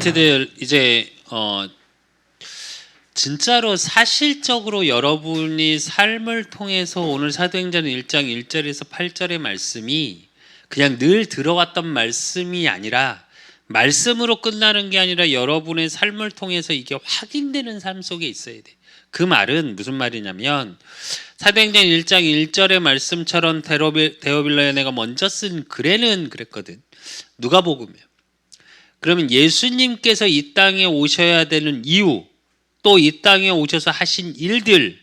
랩런트들 이제 진짜로 사실적으로 여러분이 삶을 통해서 오늘 사도행전 1장 1절에서 8절의 말씀이 그냥 늘 들어왔던 말씀이 아니라 말씀으로 끝나는 게 아니라 여러분의 삶을 통해서 이게 확인되는 삶 속에 있어야 돼. 그 말은 무슨 말이냐면 사도행전 1장 1절의 말씀처럼 데오빌라에 내가 먼저 쓴 글에는 그랬거든. 누가복음이야. 그러면 예수님께서 이 땅에 오셔야 되는 이유, 또 이 땅에 오셔서 하신 일들,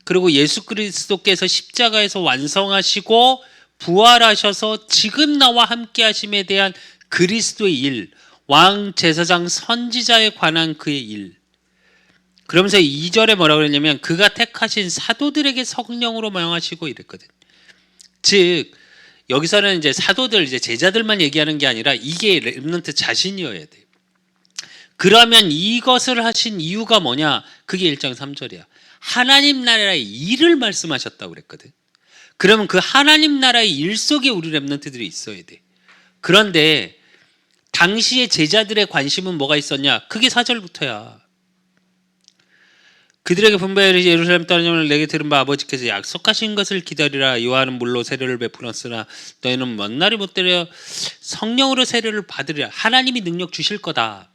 그리고 예수 그리스도께서 십자가에서 완성하시고 부활하셔서 지금 나와 함께 하심에 대한 그리스도의 일, 왕, 제사장, 선지자에 관한 그의 일. 그러면서 2절에 뭐라고 그랬냐면 그가 택하신 사도들에게 성령으로 명하시고 이랬거든. 즉 여기서는 이제 사도들, 이제 제자들만 얘기하는 게 아니라 이게 렘넌트 자신이어야 돼. 그러면 이것을 하신 이유가 뭐냐? 그게 1장 3절이야. 하나님 나라의 일을 말씀하셨다고 그랬거든. 그러면 그 하나님 나라의 일 속에 우리 렘넌트들이 있어야 돼. 그런데 당시의 제자들의 관심은 뭐가 있었냐? 그게 4절부터야. 그들에게 분부하여 예루살렘 떠나냐면 내게 들은 바 아버지께서 약속하신 것을 기다리라. 요한은 물로 세례를 베풀었으나 너희는 먼 날이 못 되려 성령으로 세례를 받으리라. 하나님이 능력 주실 거다.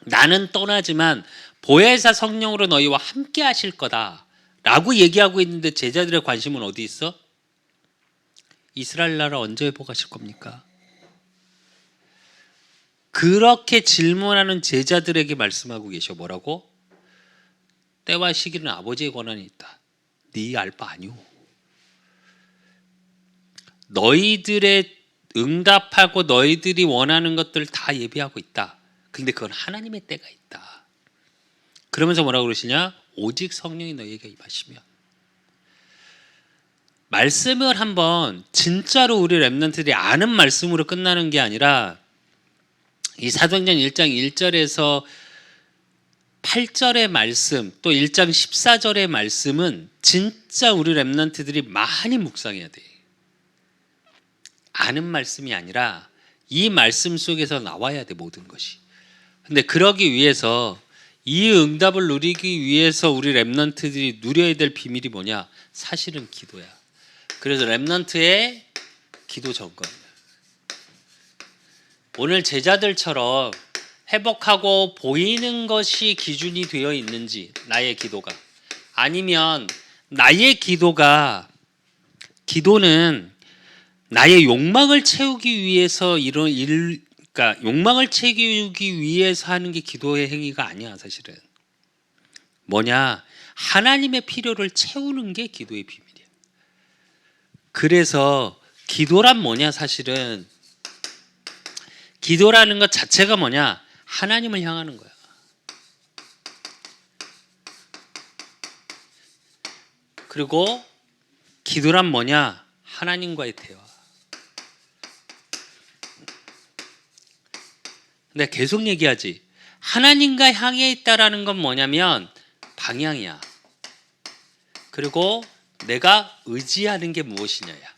나는 떠나지만 보혜사 성령으로 너희와 함께 하실 거다 라고 얘기하고 있는데 제자들의 관심은 어디 있어? 이스라엘 나라 언제 회복하실 겁니까? 그렇게 질문하는 제자들에게 말씀하고 계셔. 뭐라고? 때와 시기는 아버지의 권한이 있다. 네 알 바 아니오. 너희들의 응답하고 너희들이 원하는 것들 다 예비하고 있다. 근데 그건 하나님의 때가 있다. 그러면서 뭐라고 그러시냐? 오직 성령이 너희에게 임하시면. 말씀을 한번 진짜로 우리 렘넌트들이 아는 말씀으로 끝나는 게 아니라 이 사도행전 1장 1절에서 8절의 말씀, 또 1장 14절의 말씀은 진짜 우리 렘넌트들이 많이 묵상해야 돼. 아는 말씀이 아니라 이 말씀 속에서 나와야 돼, 모든 것이. 근데 그러기 위해서 이 응답을 누리기 위해서 우리 렘넌트들이 누려야 될 비밀이 뭐냐? 사실은 기도야. 그래서 렘넌트의 기도 점검이야. 오늘 제자들처럼 회복하고 보이는 것이 기준이 되어 있는지, 나의 기도가, 아니면 나의 기도는 나의 욕망을 채우기 위해서 그러니까 욕망을 채우기 위해서 하는 게 기도의 행위가 아니야. 사실은 뭐냐? 하나님의 필요를 채우는 게 기도의 비밀이야. 그래서 기도란 뭐냐? 사실은 기도라는 것 자체가 뭐냐? 하나님을 향하는 거야. 그리고 기도란 뭐냐? 하나님과의 대화. 내가 계속 얘기하지. 하나님과 향해 있다라는 건 뭐냐면 방향이야. 그리고 내가 의지하는 게 무엇이냐야.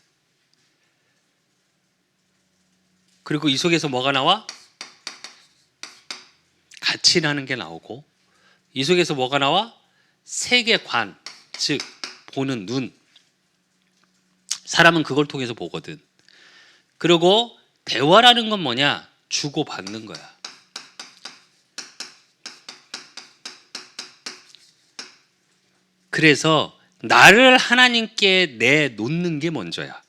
그리고 이 속에서 뭐가 나와? 가치라는 게 나오고, 이 속에서 뭐가 나와? 세계관, 즉 보는 눈. 사람은 그걸 통해서 보거든. 그리고 대화라는 건 뭐냐? 주고받는 거야. 그래서 나를 하나님께 내놓는 게 먼저야.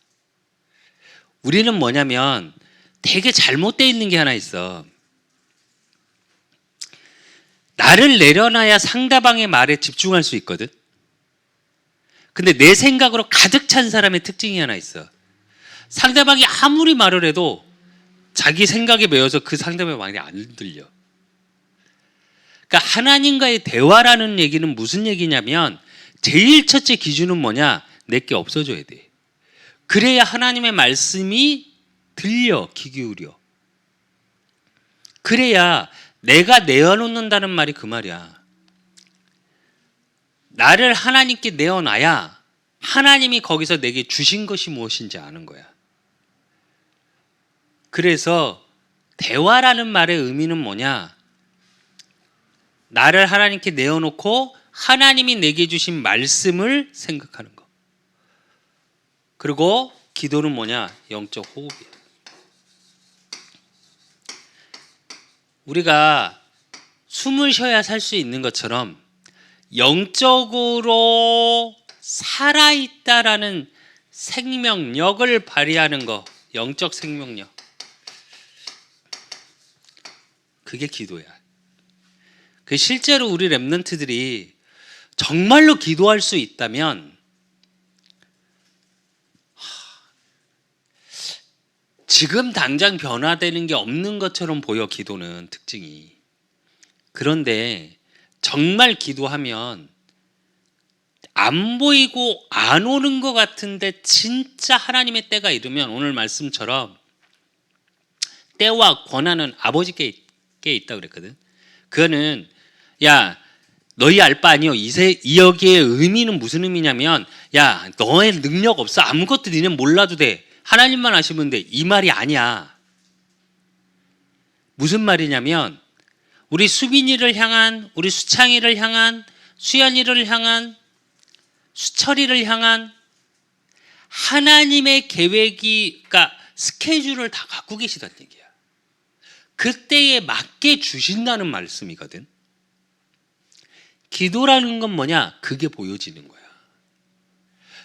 우리는 뭐냐면 되게 잘못되어 있는 게 하나 있어. 나를 내려놔야 상대방의 말에 집중할 수 있거든. 근데 내 생각으로 가득 찬 사람의 특징이 하나 있어. 상대방이 아무리 말을 해도 자기 생각에 매여서 그 상대방의 말이 안 들려. 그러니까 하나님과의 대화라는 얘기는 무슨 얘기냐면 제일 첫째 기준은 뭐냐? 내게 없어져야 돼. 그래야 하나님의 말씀이 들려, 귀 기울여. 그래야 내가 내어놓는다는 말이 그 말이야. 나를 하나님께 내어놔야 하나님이 거기서 내게 주신 것이 무엇인지 아는 거야. 그래서 대화라는 말의 의미는 뭐냐? 나를 하나님께 내어놓고 하나님이 내게 주신 말씀을 생각하는 거. 그리고 기도는 뭐냐? 영적 호흡이야. 우리가 숨을 쉬어야 살 수 있는 것처럼 영적으로 살아있다라는 생명력을 발휘하는 거, 영적 생명력. 그게 기도야. 그 실제로 우리 랩런트들이 정말로 기도할 수 있다면 지금 당장 변화되는 게 없는 것처럼 보여, 기도는 특징이. 그런데 정말 기도하면 안 보이고 안 오는 것 같은데 진짜 하나님의 때가 이르면 오늘 말씀처럼 때와 권한은 아버지께 있다 그랬거든. 그거는 야 너희 알 바 아니요. 이 여기의 의미는 무슨 의미냐면 야 너의 능력 없어. 아무것도 니는 몰라도 돼. 하나님만 아시면 돼. 이 말이 아니야. 무슨 말이냐면 우리 수빈이를 향한, 우리 수창이를 향한, 수연이를 향한, 수철이를 향한 하나님의 계획이, 그러니까 스케줄을 다 갖고 계시다는 얘기야. 그때에 맞게 주신다는 말씀이거든. 기도라는 건 뭐냐? 그게 보여지는 거야.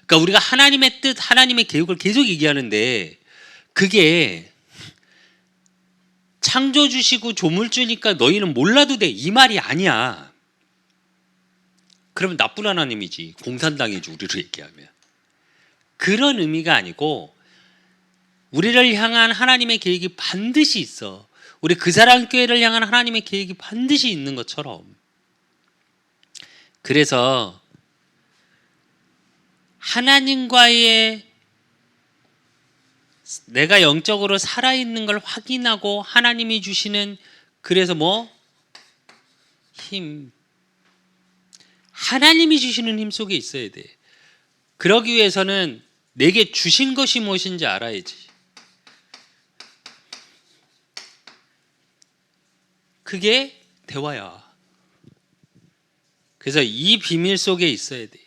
그러니까 우리가 하나님의 뜻, 하나님의 계획을 계속 얘기하는데 그게 창조 주시고 조물 주니까 너희는 몰라도 돼. 이 말이 아니야. 그러면 나쁜 하나님이지. 공산당이지, 우리를 얘기하면. 그런 의미가 아니고 우리를 향한 하나님의 계획이 반드시 있어. 우리 그 사랑 교회를 향한 하나님의 계획이 반드시 있는 것처럼. 그래서 하나님과의 내가 영적으로 살아있는 걸 확인하고 하나님이 주시는, 그래서 뭐? 힘. 하나님이 주시는 힘 속에 있어야 돼. 그러기 위해서는 내게 주신 것이 무엇인지 알아야지. 그게 대화야. 그래서 이 비밀 속에 있어야 돼.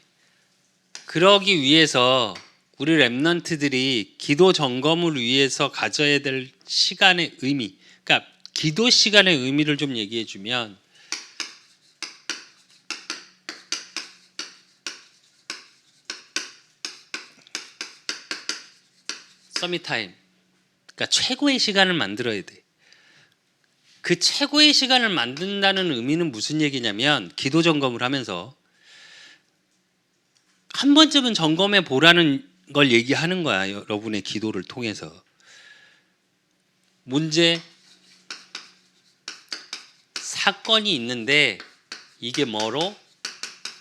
그러기 위해서 우리 랩런트들이 기도 점검을 위해서 가져야 될 시간의 의미, 그러니까 기도 시간의 의미를 좀 얘기해 주면, 서밋타임, 그러니까 최고의 시간을 만들어야 돼. 그 최고의 시간을 만든다는 의미는 무슨 얘기냐면, 기도 점검을 하면서 한 번쯤은 점검해 보라는 걸 얘기하는 거야. 여러분의 기도를 통해서. 문제, 사건이 있는데 이게 뭐로?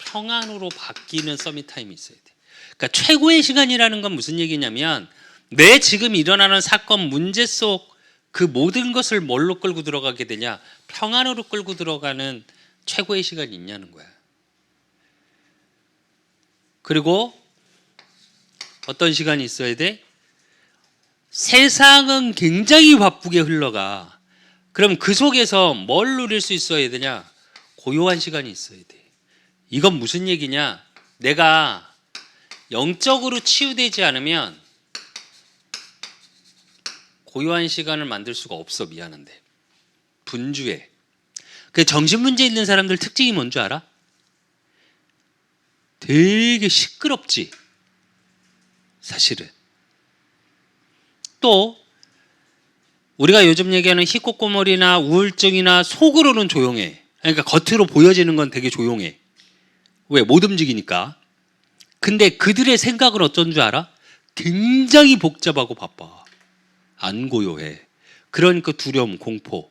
평안으로 바뀌는 서밋타임이 있어야 돼. 그러니까 최고의 시간이라는 건 무슨 얘기냐면 내 지금 일어나는 사건, 문제 속 그 모든 것을 뭘로 끌고 들어가게 되냐? 평안으로 끌고 들어가는 최고의 시간이 있냐는 거야. 그리고 어떤 시간이 있어야 돼? 세상은 굉장히 바쁘게 흘러가. 그럼 그 속에서 뭘 누릴 수 있어야 되냐? 고요한 시간이 있어야 돼. 이건 무슨 얘기냐? 내가 영적으로 치유되지 않으면 고요한 시간을 만들 수가 없어. 미안한데. 분주해. 그 정신문제 있는 사람들 특징이 뭔지 알아? 되게 시끄럽지. 사실은. 또 우리가 요즘 얘기하는 히코코모리나 우울증이나 속으로는 조용해. 그러니까 겉으로 보여지는 건 되게 조용해. 왜? 못 움직이니까. 근데 그들의 생각은 어쩐 줄 알아? 굉장히 복잡하고 바빠. 안 고요해. 그러니까 두려움, 공포.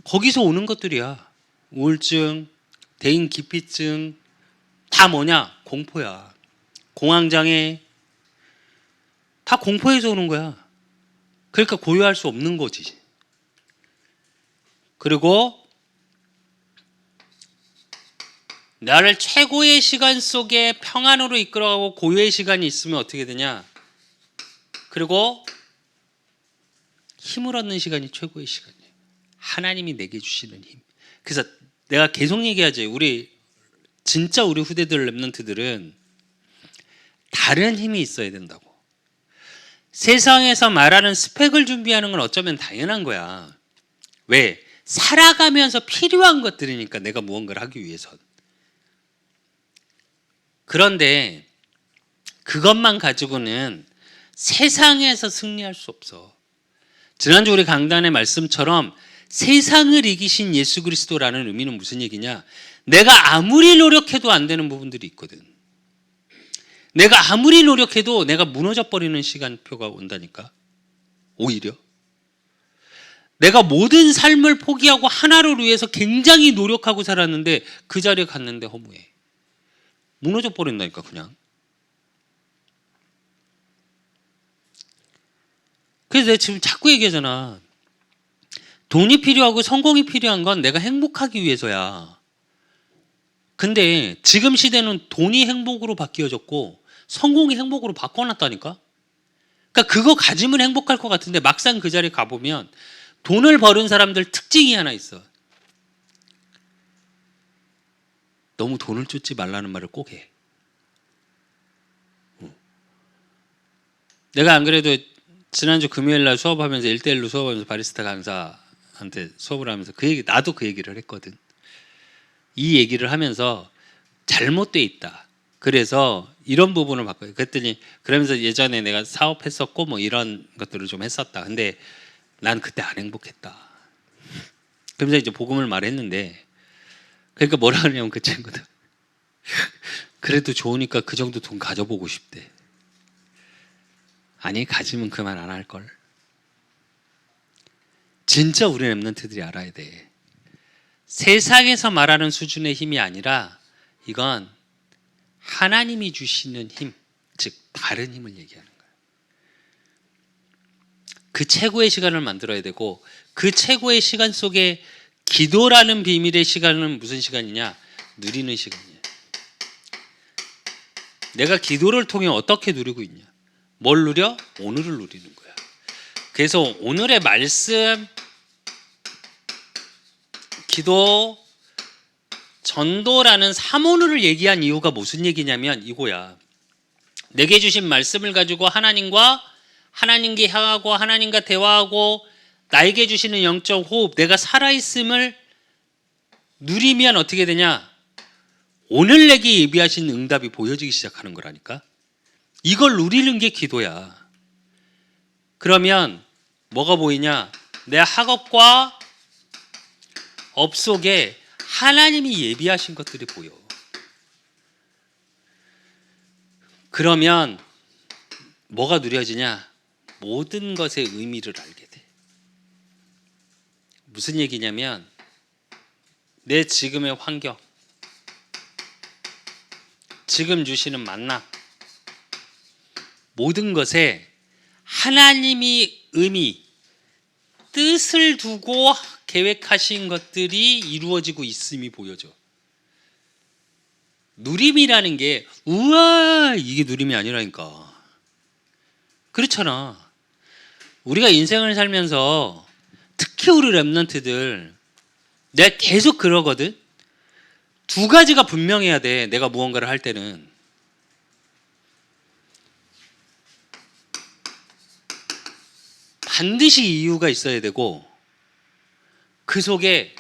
거기서 오는 것들이야. 우울증, 대인기피증, 다 뭐냐? 공포야. 공황장애, 다 공포에서 오는 거야. 그러니까 고요할 수 없는 거지. 그리고 나를 최고의 시간 속에 평안으로 이끌어가고 고요의 시간이 있으면 어떻게 되냐? 그리고 힘을 얻는 시간이 최고의 시간이에요. 하나님이 내게 주시는 힘. 그래서 내가 계속 얘기하지. 진짜 우리 후대들 랩런트들은 다른 힘이 있어야 된다고. 세상에서 말하는 스펙을 준비하는 건 어쩌면 당연한 거야. 왜? 살아가면서 필요한 것들이니까, 내가 무언가를 하기 위해선. 그런데 그것만 가지고는 세상에서 승리할 수 없어. 지난주 우리 강단의 말씀처럼 세상을 이기신 예수 그리스도라는 의미는 무슨 얘기냐? 내가 아무리 노력해도 안 되는 부분들이 있거든. 내가 아무리 노력해도 내가 무너져 버리는 시간표가 온다니까. 오히려 내가 모든 삶을 포기하고 하나를 위해서 굉장히 노력하고 살았는데 그 자리에 갔는데 허무해. 무너져 버린다니까 그냥. 그래서 내가 지금 자꾸 얘기하잖아. 돈이 필요하고 성공이 필요한 건 내가 행복하기 위해서야. 근데 지금 시대는 돈이 행복으로 바뀌어졌고 성공이 행복으로 바꿔놨다니까. 그러니까 그거 가지면 행복할 것 같은데 막상 그 자리에 가보면 돈을 버는 사람들 특징이 하나 있어. 너무 돈을 쫓지 말라는 말을 꼭 해. 내가 안 그래도 지난주 금요일 날 수업하면서 1대1로 수업하면서 바리스타 강사한테 수업을 하면서 나도 그 얘기를 했거든. 이 얘기를 하면서 잘못돼 있다. 그래서 이런 부분을 바꿔요. 그랬더니 그러면서 예전에 내가 사업했었고 뭐 이런 것들을 좀 했었다. 근데 난 그때 안 행복했다. 그러면서 이제 복음을 말했는데, 그러니까 뭐라 그러냐면 그 친구들 그래도 좋으니까 그 정도 돈 가져보고 싶대. 아니, 가지면 그만 안 할걸. 진짜 우리 랩런트들이 알아야 돼. 세상에서 말하는 수준의 힘이 아니라 이건 하나님이 주시는 힘, 즉 다른 힘을 얘기하는 거예요. 그 최고의 시간을 만들어야 되고, 그 최고의 시간 속에 기도라는 비밀의 시간은 무슨 시간이냐? 누리는 시간이에요. 내가 기도를 통해 어떻게 누리고 있냐? 뭘 누려? 오늘을 누리는 거야. 그래서 오늘의 말씀, 기도, 전도라는 3오늘을 얘기한 이유가 무슨 얘기냐면 이거야. 내게 주신 말씀을 가지고 하나님께 향하고 하나님과 대화하고 나에게 주시는 영적 호흡, 내가 살아있음을 누리면 어떻게 되냐? 오늘 내게 예비하신 응답이 보여지기 시작하는 거라니까. 이걸 누리는 게 기도야. 그러면 뭐가 보이냐? 내 학업과 업 속에 하나님이 예비하신 것들이 보여. 그러면 뭐가 누려지냐? 모든 것의 의미를 알게 돼. 무슨 얘기냐면 내 지금의 환경, 지금 주시는 만남, 모든 것에 하나님이 의미, 뜻을 두고 계획하신 것들이 이루어지고 있음이 보여져. 누림이라는 게 우와 이게 누림이 아니라니까. 그렇잖아. 우리가 인생을 살면서 특히 우리 랩런트들, 내가 계속 그러거든. 두 가지가 분명해야 돼. 내가 무언가를 할 때는 반드시 이유가 있어야 되고, 그 속에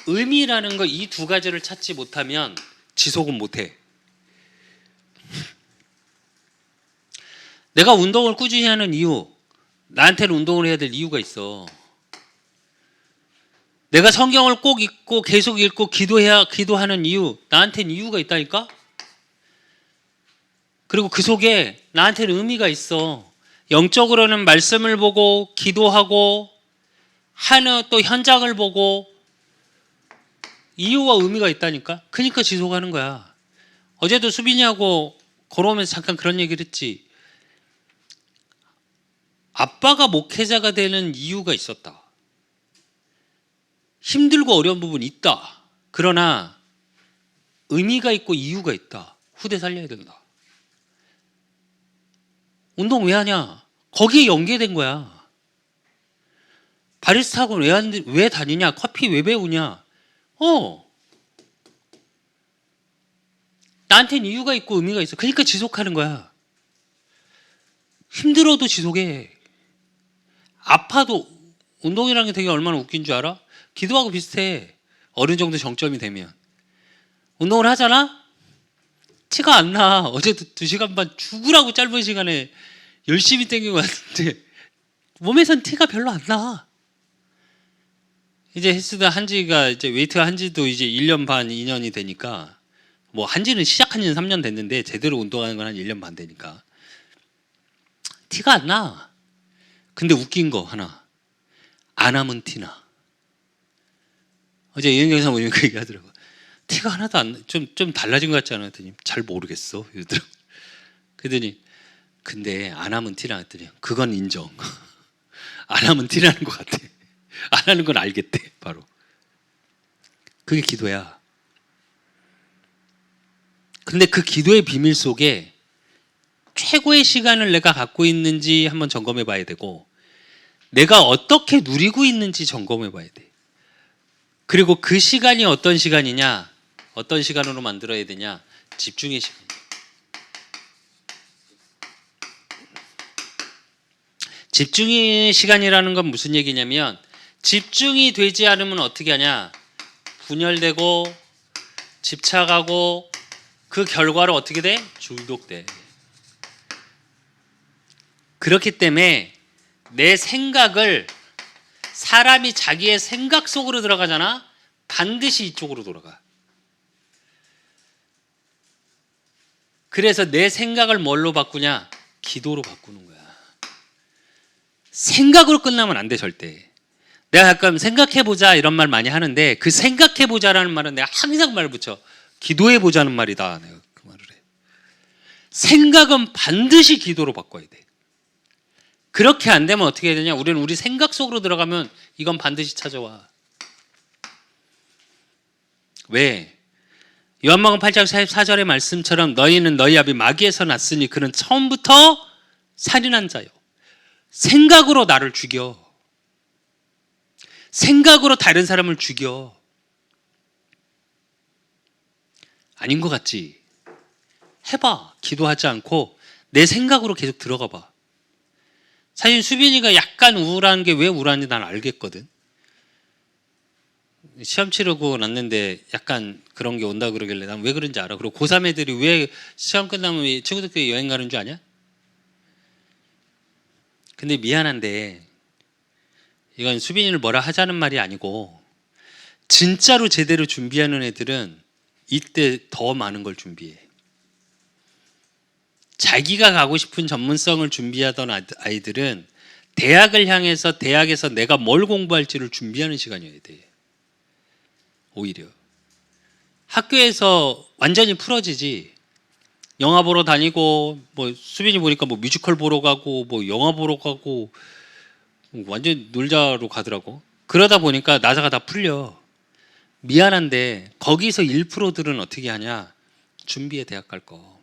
의미라는 거, 이 두 가지를 찾지 못하면 지속은 못해. 내가 운동을 꾸준히 하는 이유, 나한테는 운동을 해야 될 이유가 있어. 내가 성경을 꼭 읽고 계속 읽고 기도하는 이유, 나한테는 이유가 있다니까. 그리고 그 속에 나한테는 의미가 있어. 영적으로는 말씀을 보고 기도하고 하는 또 현장을 보고 이유와 의미가 있다니까. 그러니까 지속하는 거야. 어제도 수빈이하고 걸어오면서 잠깐 그런 얘기를 했지. 아빠가 목회자가 되는 이유가 있었다. 힘들고 어려운 부분이 있다. 그러나 의미가 있고 이유가 있다. 후대 살려야 된다. 운동 왜 하냐? 거기에 연계된 거야. 바리스타 학원 왜 다니냐? 커피 왜 배우냐? 나한테는 이유가 있고 의미가 있어. 그러니까 지속하는 거야. 힘들어도 지속해. 아파도. 운동이라는 게 되게 얼마나 웃긴 줄 알아? 기도하고 비슷해. 어느 정도 정점이 되면. 운동을 하잖아? 티가 안 나. 어제도 2시간 반 죽으라고 짧은 시간에 열심히 땡기고 왔는데 몸에선 티가 별로 안 나. 이제 헬스도 한지가 이제 웨이트가 한지도 이제 1년 반, 2년이 되니까 뭐 한지는 시작한 지는 3년 됐는데 제대로 운동하는 건 한 1년 반 되니까 티가 안 나. 근데 웃긴 거 하나. 안 하면 티나. 어제 이은경 사모님이 그 얘기 하더라고. 티가 하나도 안 나. 좀 달라진 것 같지 않아? 했더니 잘 모르겠어. 이러더라고. 그러더니 근데 안 하면 티나 했더니 그건 인정. 안 하면 티나는 것 같아. 안 하는 건 알겠대. 바로. 그게 기도야. 근데 그 기도의 비밀 속에 최고의 시간을 내가 갖고 있는지 한번 점검해 봐야 되고 내가 어떻게 누리고 있는지 점검해 봐야 돼. 그리고 그 시간이 어떤 시간이냐? 어떤 시간으로 만들어야 되냐? 집중의 시간. 집중의 시간이라는 건 무슨 얘기냐면 집중이 되지 않으면 어떻게 하냐? 분열되고 집착하고 그 결과로 어떻게 돼? 중독돼. 그렇기 때문에 내 생각을 사람이 자기의 생각 속으로 들어가잖아. 반드시 이쪽으로 돌아가. 그래서 내 생각을 뭘로 바꾸냐? 기도로 바꾸는 거야. 생각으로 끝나면 안 돼 절대. 내가 가끔 생각해보자 이런 말 많이 하는데 그 생각해보자라는 말은 내가 항상 말 붙여. 기도해보자는 말이다. 내가 그 말을 해. 생각은 반드시 기도로 바꿔야 돼. 그렇게 안 되면 어떻게 해야 되냐? 우리는 우리 생각 속으로 들어가면 이건 반드시 찾아와. 왜? 요한복음 8장 44절의 말씀처럼 너희는 너희 아비 마귀에서 났으니 그는 처음부터 살인한 자요. 생각으로 나를 죽여. 생각으로 다른 사람을 죽여. 아닌 것 같지? 해봐. 기도하지 않고 내 생각으로 계속 들어가 봐. 사실 수빈이가 약간 우울한 게 왜 우울한지 난 알겠거든. 시험 치르고 났는데 약간 그런 게 온다 그러길래 난 왜 그런지 알아. 그리고 고3 애들이 왜 시험 끝나면 친구들끼리 여행 가는 줄 아냐? 근데 미안한데 이건 수빈이를 뭐라 하자는 말이 아니고 진짜로 제대로 준비하는 애들은 이때 더 많은 걸 준비해. 자기가 가고 싶은 전문성을 준비하던 아이들은 대학을 향해서 대학에서 내가 뭘 공부할지를 준비하는 시간이어야 돼. 오히려 학교에서 완전히 풀어지지. 영화 보러 다니고 뭐 수빈이 보니까 뭐 뮤지컬 보러 가고 뭐 영화 보러 가고 완전 놀자로 가더라고. 그러다 보니까 나사가 다 풀려. 미안한데 거기서 1%들은 어떻게 하냐? 준비해 대학 갈 거.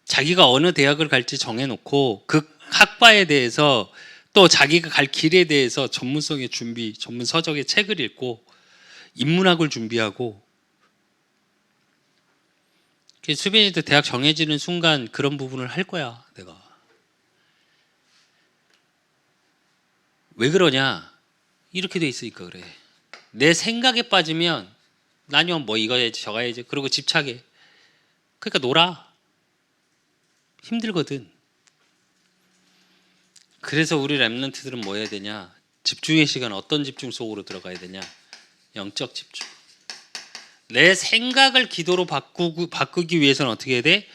자기가 어느 대학을 갈지 정해놓고 그 학과에 대해서 또 자기가 갈 길에 대해서 전문성의 준비, 전문 서적의 책을 읽고 인문학을 준비하고 수빈이도 대학 정해지는 순간 그런 부분을 할 거야. 내가 왜 그러냐? 이렇게 돼 있으니까 그래. 내 생각에 빠지면 나뉘면 뭐 이거 해야지 저거 해야지 그러고 집착해. 그러니까 놀아. 힘들거든. 그래서 우리 랩런트들은 뭐 해야 되냐? 집중의 시간 어떤 집중 속으로 들어가야 되냐? 영적 집중. 내 생각을 기도로 바꾸기 위해서는 어떻게 해야 돼?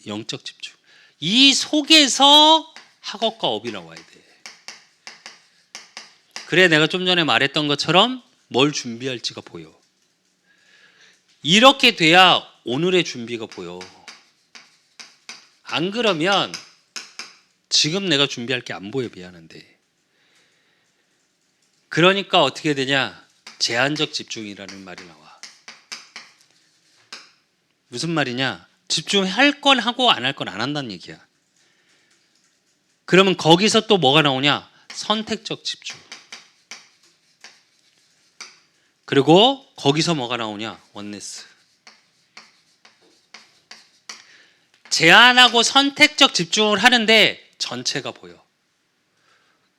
영적 집중. 이 속에서 학업과 업이 나와야 돼. 그래 내가 좀 전에 말했던 것처럼 뭘 준비할지가 보여. 이렇게 돼야 오늘의 준비가 보여. 안 그러면 지금 내가 준비할 게 안 보여. 미안한데. 그러니까 어떻게 되냐? 제한적 집중이라는 말이 나와. 무슨 말이냐? 집중할 건 하고 안 할 건 안 한다는 얘기야. 그러면 거기서 또 뭐가 나오냐? 선택적 집중. 그리고 거기서 뭐가 나오냐? 원네스. 제한하고 선택적 집중을 하는데 전체가 보여.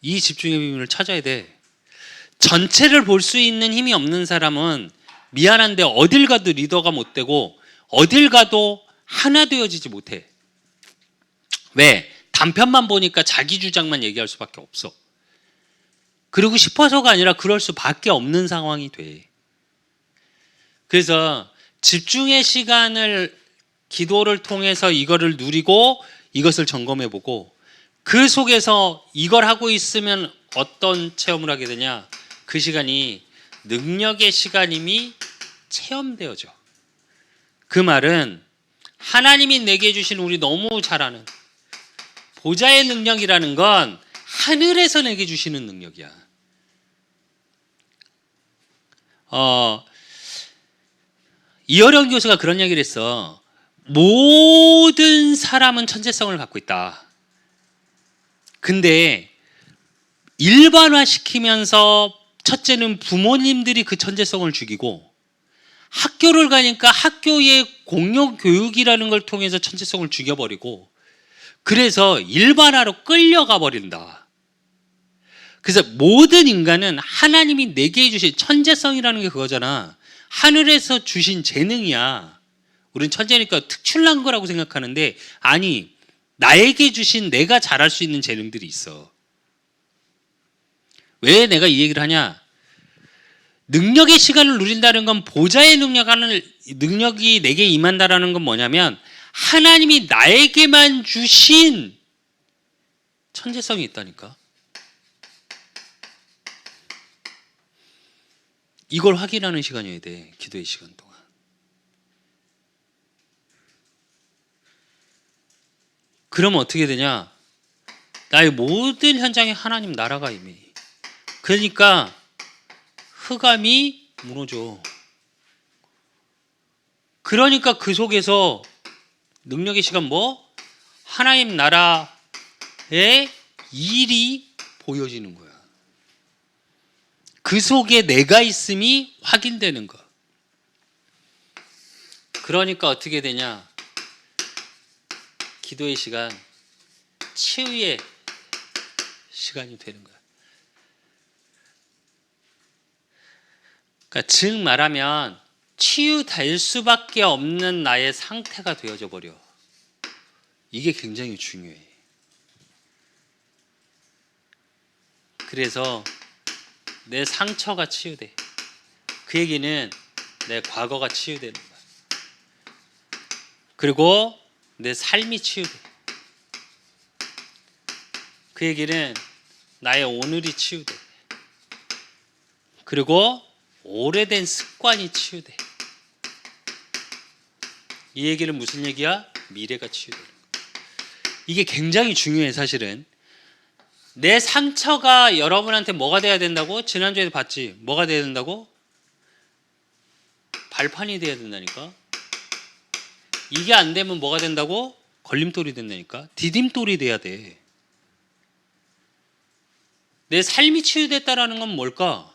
이 집중의 비밀을 찾아야 돼. 전체를 볼 수 있는 힘이 없는 사람은 미안한데 어딜 가도 리더가 못 되고 어딜 가도 하나 되어지지 못해. 왜? 단편만 보니까 자기 주장만 얘기할 수밖에 없어. 그러고 싶어서가 아니라 그럴 수밖에 없는 상황이 돼. 그래서 집중의 시간을 기도를 통해서 이거를 누리고 이것을 점검해보고 그 속에서 이걸 하고 있으면 어떤 체험을 하게 되냐? 그 시간이 능력의 시간임이 체험되어져. 그 말은 하나님이 내게 주신 우리 너무 잘 아는 보좌의 능력이라는 건 하늘에서 내게 주시는 능력이야. 이어령 교수가 그런 얘기를 했어. 모든 사람은 천재성을 갖고 있다. 근데 일반화시키면서 첫째는 부모님들이 그 천재성을 죽이고 학교를 가니까 학교의 공용 교육이라는 걸 통해서 천재성을 죽여버리고 그래서 일반화로 끌려가 버린다. 그래서 모든 인간은 하나님이 내게 주신 천재성이라는 게 그거잖아. 하늘에서 주신 재능이야. 우린 천재니까 특출난 거라고 생각하는데 아니, 나에게 주신 내가 잘할 수 있는 재능들이 있어. 왜 내가 이 얘기를 하냐? 능력의 시간을 누린다는 건 보좌의 능력이 내게 임한다라는 건 뭐냐면 하나님이 나에게만 주신 천재성이 있다니까. 이걸 확인하는 시간이어야 돼. 기도의 시간 동안. 그러면 어떻게 되냐? 나의 모든 현장에 하나님 나라가 임해. 그러니까 흑암이 무너져. 그러니까 그 속에서 능력의 시간 뭐? 하나님 나라의 일이 보여지는 거야. 그 속에 내가 있음이 확인되는 거. 그러니까 어떻게 되냐? 기도의 시간, 치유의 시간이 되는 거야. 그러니까 즉 말하면 치유될 수밖에 없는 나의 상태가 되어져 버려. 이게 굉장히 중요해. 그래서 내 상처가 치유돼. 그 얘기는 내 과거가 치유되는 거야. 그리고 내 삶이 치유돼. 그 얘기는 나의 오늘이 치유돼. 그리고 오래된 습관이 치유돼. 이 얘기는 무슨 얘기야? 미래가 치유되는 거야. 이게 굉장히 중요해. 사실은 내 상처가 여러분한테 뭐가 돼야 된다고? 지난주에도 봤지? 뭐가 돼야 된다고? 발판이 돼야 된다니까. 이게 안 되면 뭐가 된다고? 걸림돌이 된다니까. 디딤돌이 돼야 돼. 내 삶이 치유됐다라는 건 뭘까?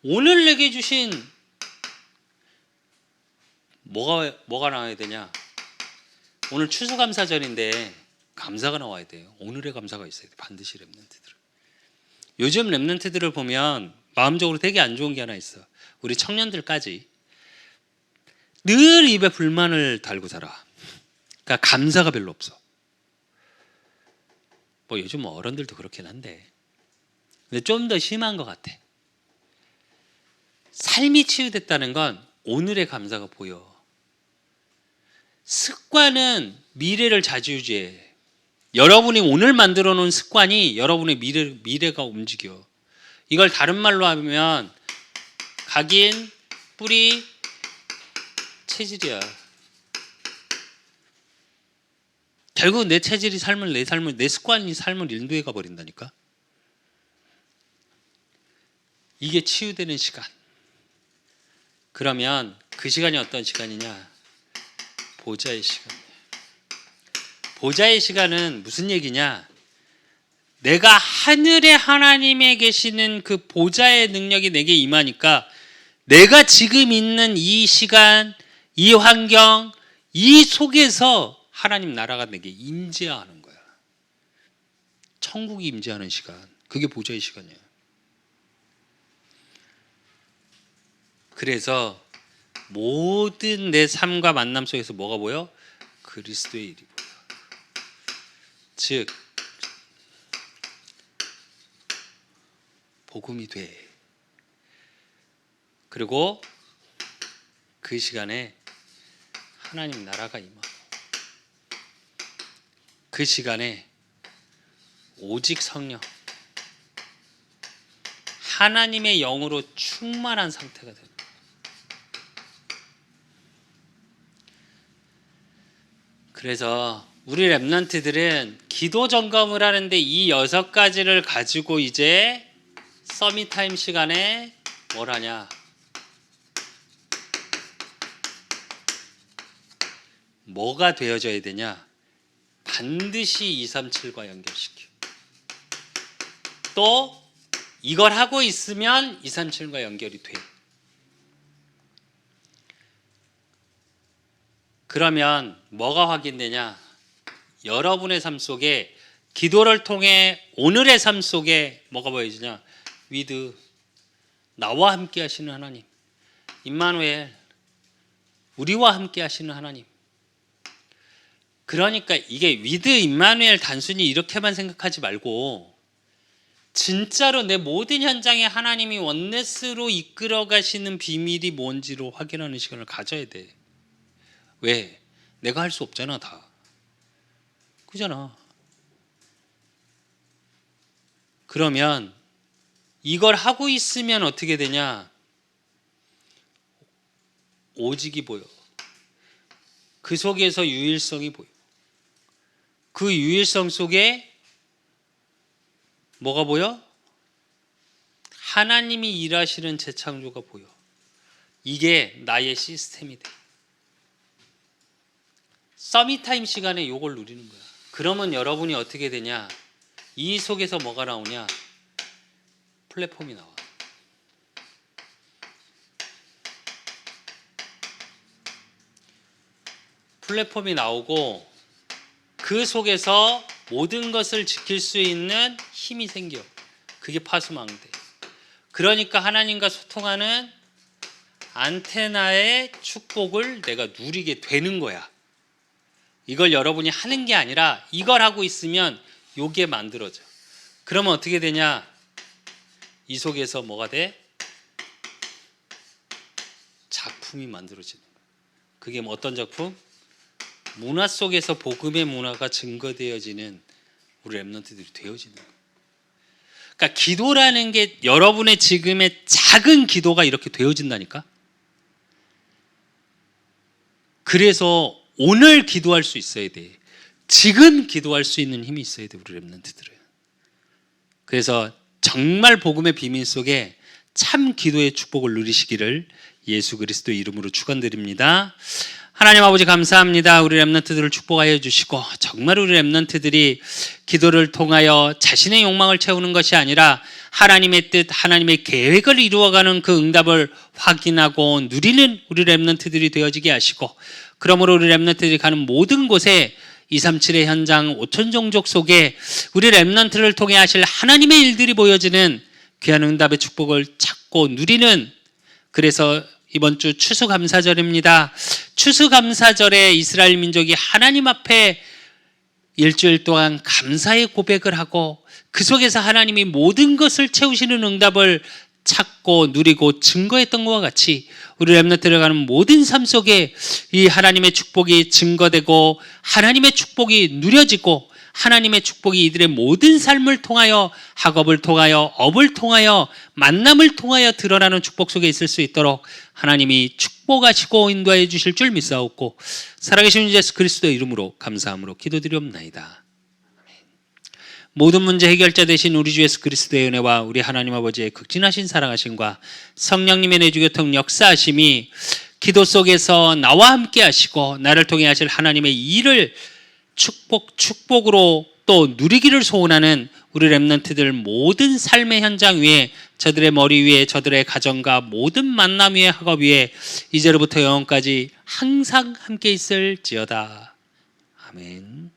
오늘 내게 주신 뭐가 나와야 되냐? 오늘 추수감사절인데 감사가 나와야 돼요. 오늘의 감사가 있어야 돼. 반드시 랩런트들은. 요즘 랩런트들을 보면 마음적으로 되게 안 좋은 게 하나 있어. 우리 청년들까지 늘 입에 불만을 달고 살아. 그러니까 감사가 별로 없어. 뭐 요즘 어른들도 그렇긴 한데 근데 좀 더 심한 것 같아. 삶이 치유됐다는 건 오늘의 감사가 보여. 습관은 미래를 좌지우지해. 여러분이 오늘 만들어 놓은 습관이 여러분의 미래가 움직여. 이걸 다른 말로 하면 각인, 뿌리, 체질이야. 결국 내 체질이 내 습관이 삶을 인도해 가 버린다니까. 이게 치유되는 시간. 그러면 그 시간이 어떤 시간이냐? 보좌의 시간이야. 보좌의 시간은 무슨 얘기냐? 내가 하늘의 하나님에 계시는 그 보좌의 능력이 내게 임하니까 내가 지금 있는 이 시간, 이 환경, 이 속에서 하나님 나라가 내게 임재하는 거야. 천국이 임재하는 시간. 그게 보좌의 시간이에요. 그래서 모든 내 삶과 만남 속에서 뭐가 보여? 그리스도의 일이 보여. 즉 복음이 돼. 그리고 그 시간에 하나님 나라가 임하고 그 시간에 오직 성령 하나님의 영으로 충만한 상태가 되는 거예요. 그래서 우리 랩런트들은 기도 점검을 하는데 이 6가지를 가지고 이제 서밋타임 시간에 뭘 하냐? 뭐가 되어져야 되냐? 반드시 237과 연결시켜. 또 이걸 하고 있으면 237과 연결이 돼. 그러면 뭐가 확인되냐? 여러분의 삶 속에 기도를 통해 오늘의 삶 속에 뭐가 보여지냐? 위드 나와 함께 하시는 하나님, 임마누엘 우리와 함께 하시는 하나님. 그러니까 이게 위드 임마누엘 단순히 이렇게만 생각하지 말고 진짜로 내 모든 현장에 하나님이 원네스로 이끌어 가시는 비밀이 뭔지로 확인하는 시간을 가져야 돼. 왜? 내가 할 수 없잖아 다. 그잖아. 그러면 이걸 하고 있으면 어떻게 되냐? 오직이 보여. 그 속에서 유일성이 보여. 그 유일성 속에 뭐가 보여? 하나님이 일하시는 재창조가 보여. 이게 나의 시스템이 돼. 서밋타임 시간에 이걸 누리는 거야. 그러면 여러분이 어떻게 되냐? 이 속에서 뭐가 나오냐? 플랫폼이 나와. 플랫폼이 나오고 그 속에서 모든 것을 지킬 수 있는 힘이 생겨. 그게 파수망대. 그러니까 하나님과 소통하는 안테나의 축복을 내가 누리게 되는 거야. 이걸 여러분이 하는 게 아니라 이걸 하고 있으면 요게 만들어져. 그러면 어떻게 되냐? 이 속에서 뭐가 돼? 작품이 만들어지는 거야. 그게 뭐 어떤 작품? 문화 속에서 복음의 문화가 증거되어지는 우리 랩런트들이 되어지는 거예요. 그러니까 기도라는 게 여러분의 지금의 작은 기도가 이렇게 되어진다니까. 그래서 오늘 기도할 수 있어야 돼. 지금 기도할 수 있는 힘이 있어야 돼, 우리 랩런트들은. 그래서 정말 복음의 비밀 속에 참 기도의 축복을 누리시기를 예수 그리스도의 이름으로 축원드립니다. 하나님 아버지 감사합니다. 우리 랩런트들을 축복하여 주시고 정말 우리 랩런트들이 기도를 통하여 자신의 욕망을 채우는 것이 아니라 하나님의 뜻, 하나님의 계획을 이루어가는 그 응답을 확인하고 누리는 우리 랩런트들이 되어지게 하시고, 그러므로 우리 랩런트들이 가는 모든 곳에 237의 현장 5천 종족 속에 우리 랩런트를 통해 하실 하나님의 일들이 보여지는 귀한 응답의 축복을 찾고 누리는, 그래서 이번 주 추수감사절입니다. 추수감사절에 이스라엘 민족이 하나님 앞에 일주일 동안 감사의 고백을 하고 그 속에서 하나님이 모든 것을 채우시는 응답을 찾고 누리고 증거했던 것과 같이 우리 랩런트를 가는 모든 삶 속에 이 하나님의 축복이 증거되고 하나님의 축복이 누려지고 하나님의 축복이 이들의 모든 삶을 통하여, 학업을 통하여, 업을 통하여, 만남을 통하여 드러나는 축복 속에 있을 수 있도록 하나님이 축복하시고 인도해 주실 줄 믿사옵고 살아계신 예수 그리스도의 이름으로 감사함으로 기도드리옵나이다. 모든 문제 해결자 되신 우리 주 예수 그리스도의 은혜와 우리 하나님 아버지의 극진하신 사랑하심과 성령님의 내주교통 역사하심이 기도 속에서 나와 함께 하시고 나를 통해 하실 하나님의 일을 축복으로 또 누리기를 소원하는 우리 렘넌트들 모든 삶의 현장 위에, 저들의 머리 위에, 저들의 가정과 모든 만남 위에, 학업 위에 이제로부터 영원까지 항상 함께 있을지어다. 아멘.